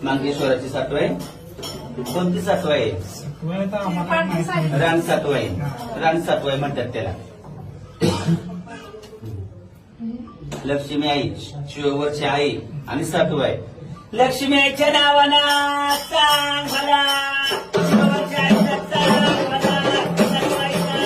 मांगेश्वराची सातवाई कोणती सातवाई? रान सातवाई. रान सातवाई म्हणतात त्याला. लक्ष्मी आई शिववरची आई आणि सातवाई. लक्ष्मी आईच्या नावानं सांग भला, शिववरच्या आईचं सांग भला, सातवाईचं सांग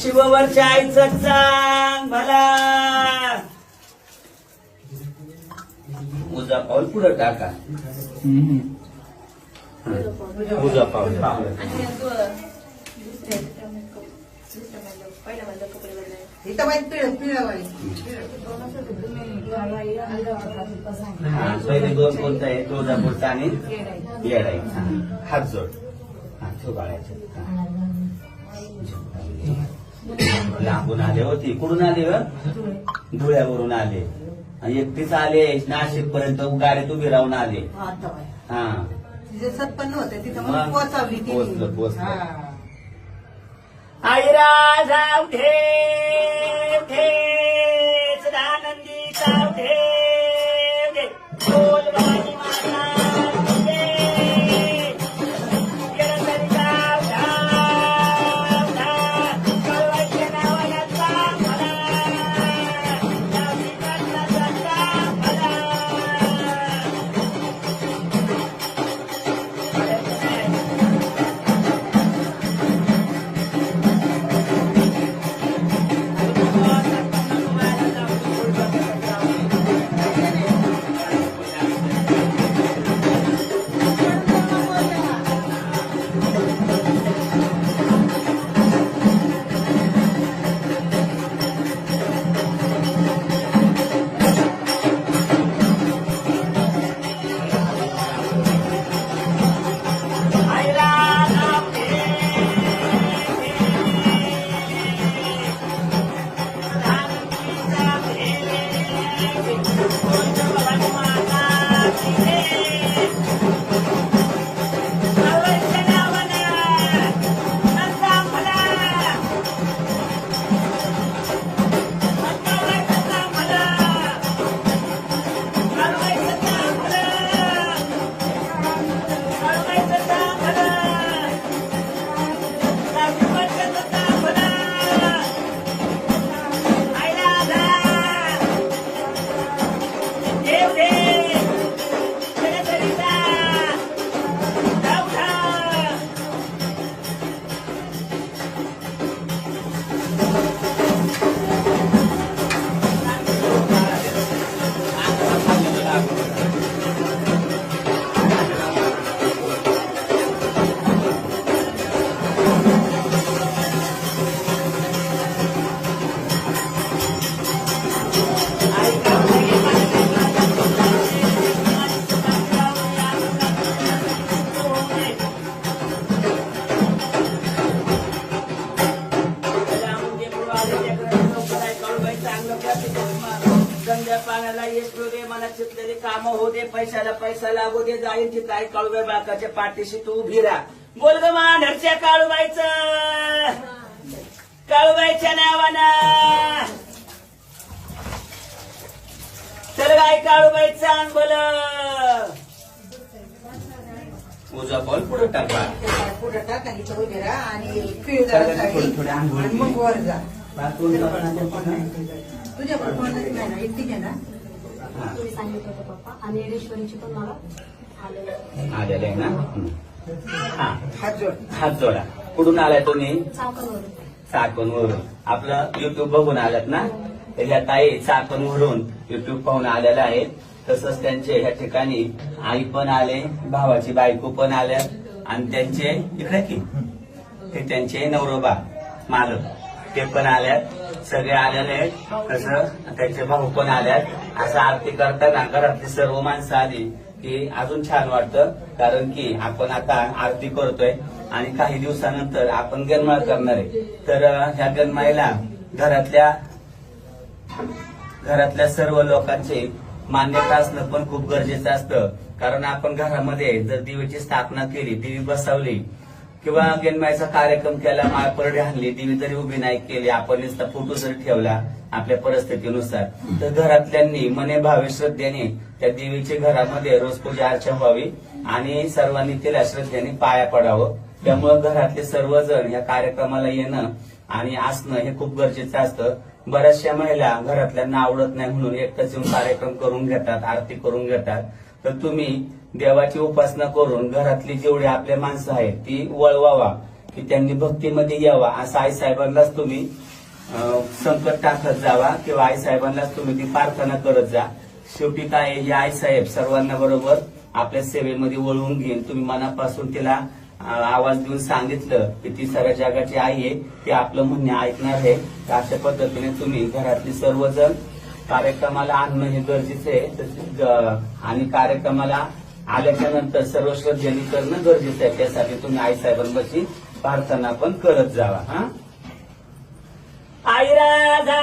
शिववरच्या आईचं सांग भला. उजा पाऊल पुढे टाका. उजा पाऊल पहिले दोन कोणतं आहे? तुळजापूरचा आणि येडाई. हात जोड. तो बाळायचं. लांबून आले होती. कुठून आले? धुळ्यावरून आले. एकटीच आले. नाशिक पर्यंत गाडीत उभी राहून आले. हा सत्पन्न होते तिथं पोहोचवली. पोचलं. आईरा जाऊ ठेव ठेव सदानंदी जाऊ ठेव बोल बाई माता यश मिळू दे, मनात चितलेली कामं होऊ दे, पैशाला पैसा लागू दे, जाईल ती ताई काळूबाई बाळकाच्या पाठीशी तू उभी राहा. बोल ग मांढरच्या काळूबाईचं, काळूबाईच्या नावानं चल गाय काळूबाईचं आण बोल. उजा बॉल पुढे टाका, पुढे टाक आणि इथं उभे राहा आणि पिळ जरा साडी. थोडे आंघोळ आणि मग वर जा. तुझ्या तुझ्या पण कोणाची नाही ना, एकटी घे ना. तुम्ही सांगितलं होतं पप्पा आणि रेश्वरीची पण मला आलेलं आहे. आलेलं आहे ना. हा, हात जोड. हात जोडा. कुठून आलाय तुम्ही? चाकणवरून. चाकणवरून. आपलं युट्यूब बघून आलात ना. तर ह्या ताई चाकणवरून युट्यूब पाहून आलेल्या आहेत. तसंच त्यांचे ह्या ठिकाणी आई पण आले, भावाची बायको पण आल्या आणि त्यांचे इकडे की ते त्यांचे नवरोबा मालक ते पण आल्यात. सगळे आलेले आहेत. तसं त्यांचे भाऊ पण आल्यात. असं आरती करताना घरातली सर्व माणसं आली की अजून छान वाटतं. कारण की आपण आता आरती करतोय आणि काही दिवसानंतर आपण गणमाळ करणार आहे. तर ह्या गणमाईला घरातल्या सर्व लोकांची मान्यता असणं पण खूप गरजेचं असतं. कारण आपण घरामध्ये जर दिवेची स्थापना केली, दिवी बसवली किंवा गणमाईचा कार्यक्रम केला, माळपरडी आणली, दिवी जरी उभी नाही केली, आपण नुसता फोटो जरी ठेवला आपल्या परिस्थितीनुसार, तर घरातल्यांनी मने भावे श्रद्धेने त्या देवीची घरामध्ये रोज पूजा अर्चा व्हावी आणि सर्वांनी तिला श्रद्धेने पाया पडावं. त्यामुळे घरातले सर्वजण या कार्यक्रमाला येणं आणि असणं हे खूप गरजेचं असतं. बऱ्याचशा महिला घरातल्यांना आवडत नाही म्हणून एकटाच येऊन कार्यक्रम करून घेतात, आरती करून घेतात. तर तुम्ही देवाची उपासना करून घरातली जेवढी आपल्या माणसं आहेत ती वळवावा, की त्यांनी भक्तीमध्ये यावा, असं आई साहेबांनाच तुम्ही संकट टाकत जावा किंवा आई साहेबांनाच तुम्ही ती प्रार्थना करत जा. शेवटी काय हे आई साहेब सर्वांना बरोबर आपल्या सेवेमध्ये वळवून घेईन. तुम्ही मनापासून तिला आवाज देऊन सांगितलं की ती साऱ्या जगाची आई आहे, ते आपलं म्हणणे ऐकणार आहे. तर अशा पद्धतीने तुम्ही घरातली सर्वजण कार्यक्रमाला आणणं हे गरजेचं आहे. आणि कार्यक्रमाला आल्याच्या नंतर सर्व श्रद्धेने करणं गरजेचं आहे. त्यासाठी तुम्ही आई साहेबांपाशी प्रार्थना पण करत जावा. हा, आई राधा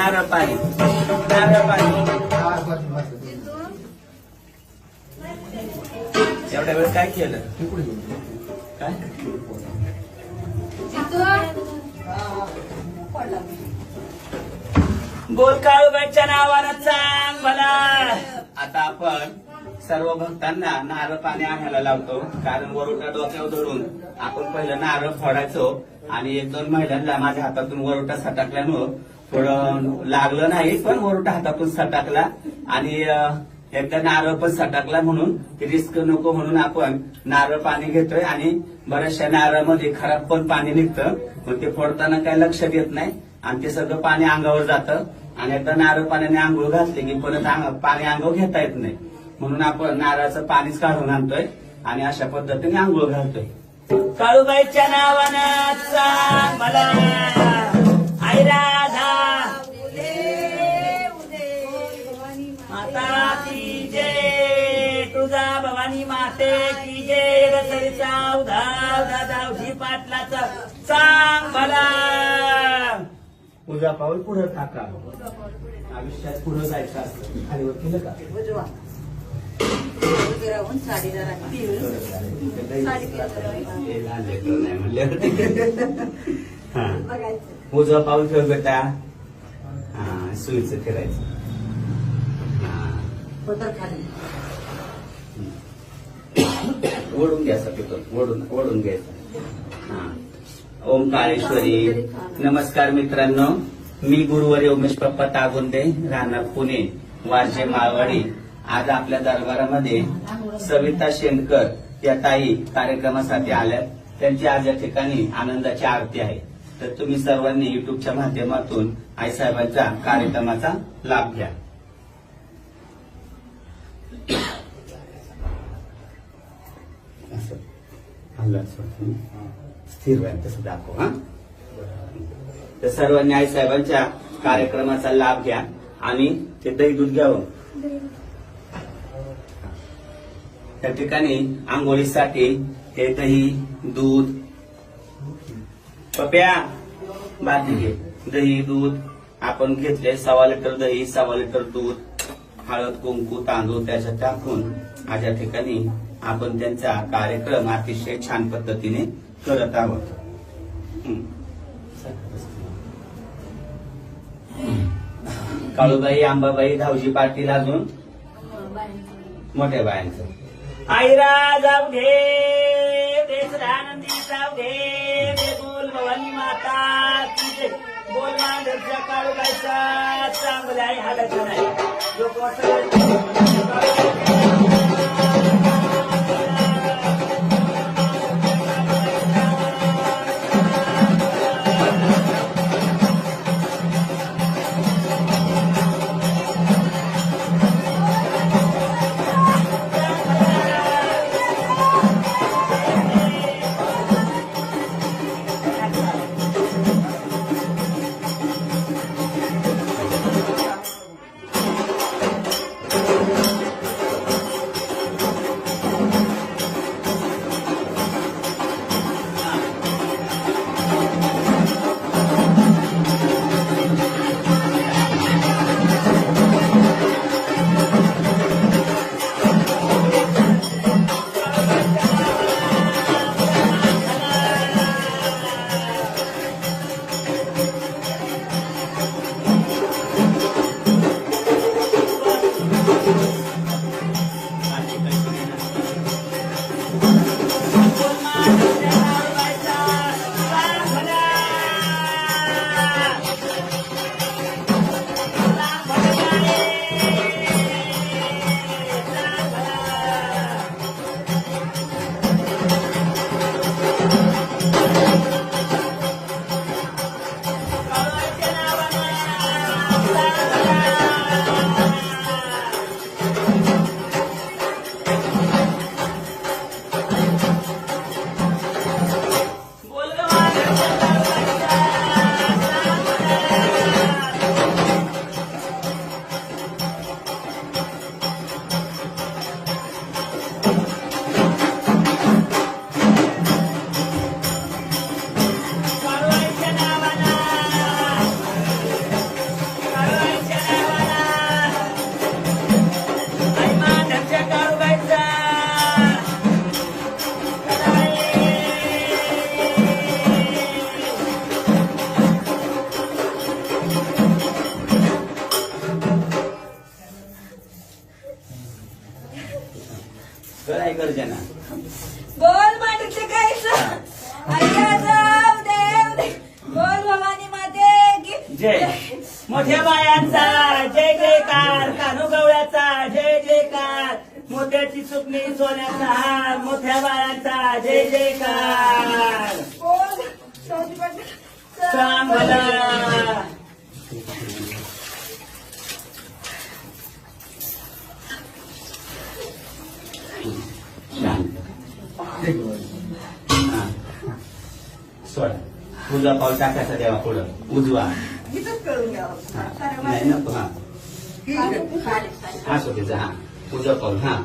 नारळ पाणी नारळ पाणी एवढ्या वेळ काय केलं काय बोल काळूबाईच्या नावानं सांग मला. आता आपण सर्व भक्तांना नारळ पाणी आणायला लावतो, कारण वरोटा डोक्यावर धरून आपण पहिलं नारळ फोडायचो आणि 1-2 महिलांना माझ्या हातातून वरोटा सटाकल्यामुळं थोडं लागलं नाही, पण वरोटा हातातून सटाकला आणि एकदा नारळ पण सटाकला, म्हणून रिस्क नको म्हणून आपण नारळ पाणी घेतोय आणि बऱ्याचशा नारळामध्ये खराब पण पाणी निघतं, पण ते फोडताना काही लक्ष देत नाही आणि ते सगळं पाणी अंगावर जातं आणि एकदा नारळ पाण्याने आंघोळ घातली की परत पाणी अंगावर घेता येत नाही, म्हणून आपण नारळाचं पाणीच काढून आणतोय आणि अशा पद्धतीने आंघोळ घालतोय. काळूबाईच्या नावानं सांग मला. आई राधा माता की जय, तुझा भवानी माते की जय. रसळीचा उधाव दादावजी पाटलाचा सांग मला. पूजा पाऊल पुढे टाका, आयुष्यात पुढे जायचं असतं. खालीवर केलं का उजवा उभी राहून साडी जरा उजवा पाऊल ठेव बेटा. हा सुईचं फिरायचं. पदर खाली ओढून घ्यायचं तिथून ओढून घ्यायचं. हा. ओम काळेश्वरी. नमस्कार मित्रांनो, मी गुरुवारी उमेश पप्पा तागुंदे, राहणार पुणे, वारजे माळवाडी. आज आपल्या दरबारामध्ये सविता शेंडकर या ताई कार्यक्रमासाठी आल्यात. त्यांची आज या ठिकाणी आनंदाची आरती आहे, तर तुम्ही सर्वांनी युट्यूबच्या माध्यमातून आईसाहेबांच्या कार्यक्रमाचा लाभ घ्या. स्थिर व्हायला तसं दाखव. हा, तर सर्वांनी आईसाहेबांच्या कार्यक्रमाचा लाभ घ्या आणि ते दही दूध घ्यावं. त्या ठिकाणी आंघोळीसाठी हे दही दूध पप्या बाती घे. दही दूध आपण घेतले 1.25 लिटर दही, 1.25 लिटर दूध, हळद कुंकू तांदूळ त्याच्यात टाकून आज या ठिकाणी आपण त्यांचा कार्यक्रम अतिशय छान पद्धतीने करत आहोत. काळूबाई, अंबाबाई, धावजी पाटील, अजून मोठ्या बायांचं. आईरा जाऊ घे, देशरानंदी जाऊ घे, बोल भवानी माता की जय. बोल मांडरच्या काळूबाईचा चांगला आहे हाडायचं नाही. सर्जना. बोल मांडूचे कैसा आज्ञा जाऊ दे बोल भवानी माते की जय. मोठ्या बायांचा जय जयकार, कानू गवळ्याचा जय जयकार, मोत्याची सुकणी सोन्याचा हार, मोठ्या बायांचा जय जयकार. बोल शिवाजी पाटील चांगला. शांत. हा. सोडा. तुझा पाऊल टाकायचा देवा पुढं उजवा. इथंच कळून घ्यावं हा. नाही नको. हा असू तिचा. हा तुझं पाऊल. हा